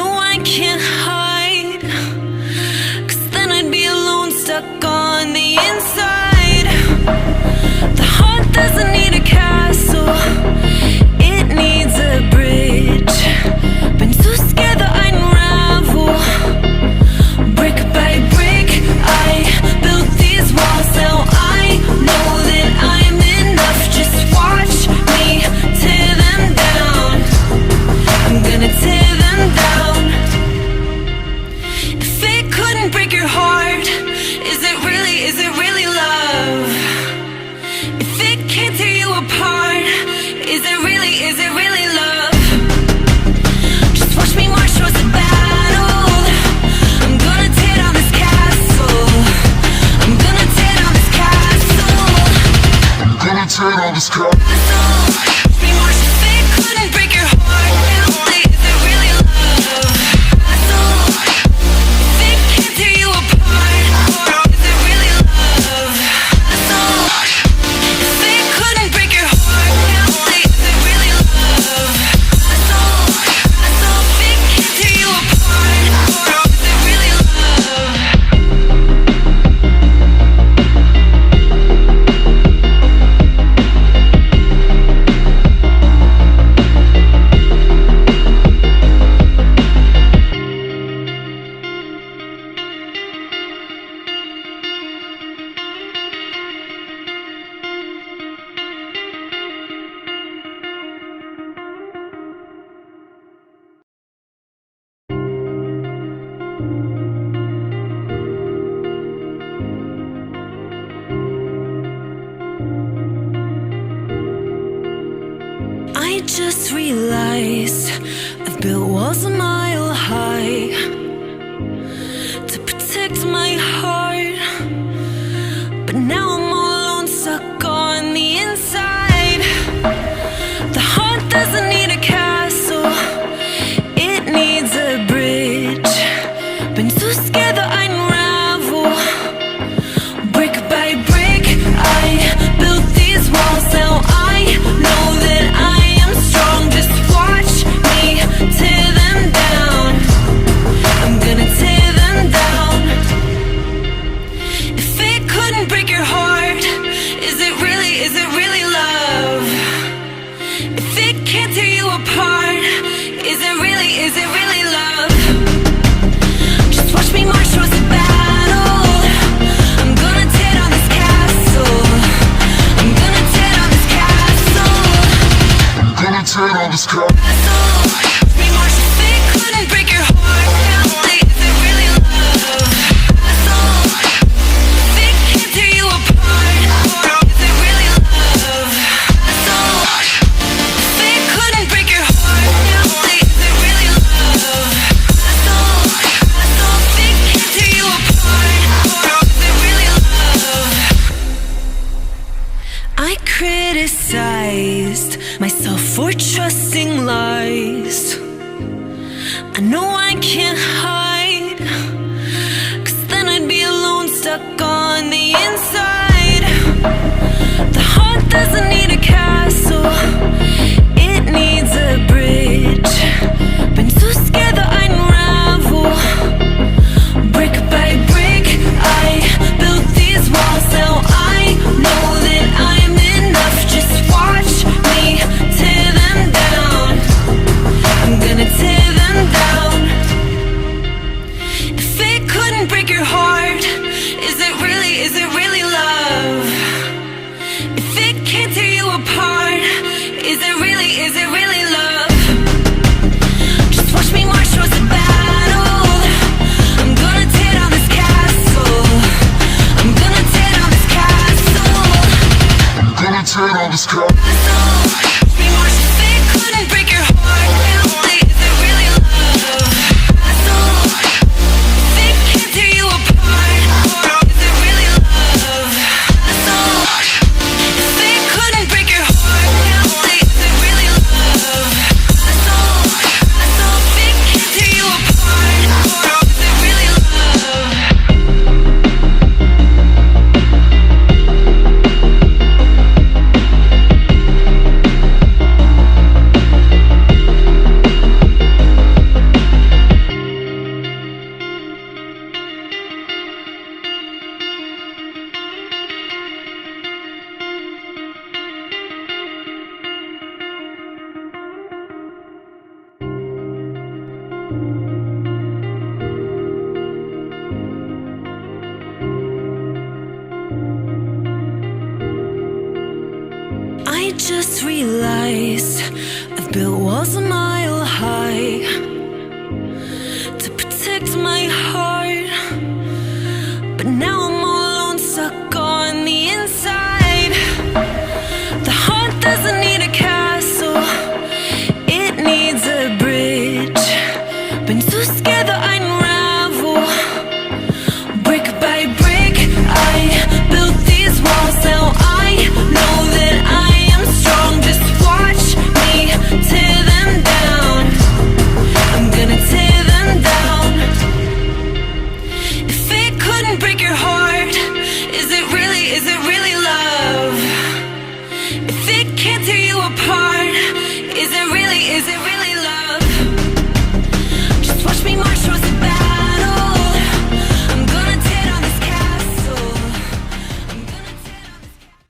know I can't hide, 'cause then I'd be alone, stuck on the inside. The heart doesn't need a castle, it needs a bridge. Been too scared that I'd unravel. Brick by brick, I built these walls. Now I know that I'm enough. Just watch me tear them down. I'm gonna tear them down. If it couldn't break your heart, is it really love? If it can't tear you apart, is it really love? Just watch me march towards the battle. I'm gonna tear down this castle. I'm gonna tear down this castle. I'm gonna tear down this castle. Watch me march. If it couldn't break your heart, is it really love? If it can't tear you apart, is it really love? If it couldn't break your heart, is it really love? If it can't tear you apart, is it really love? I just realized I've built walls a mile high to protect my heart, but now I'm all alone, stuck on the inside. The heart doesn't need a castle, it needs a bridge. Been too scared that I'd unravel. Brick by brick, I built these walls. Now I know that I am strong. Just watch me tear them down. I'm gonna tear them down. If it couldn't break your heart, is it really love? If it can't tear you apart, is it really love? Just watch me march towards the battle. I'm gonna tear down this castle. I'm gonna tear down this castle. I'm gonna tear down this castle. Watch me march. If it couldn't break your heart, is it really love? If it can't tear you apart, is it really love? If it couldn't break your heart, is it really love? If it can't tear you apart, is it really love? I criticized myself for trusting lies. I know I can't hide, 'cause then I'd be alone, stuck on the inside. The heart doesn't need a castle, it needs a bridge. Been too scared that I'd unravel. Brick by brick, I built these walls. Now I know that I'm enough. Just watch me tear them down. I'm gonna tear them down. If it couldn't break your heart, is it really love? If it can't tear you apart, is it really just realized I've built walls a mile high to protect my heart, but now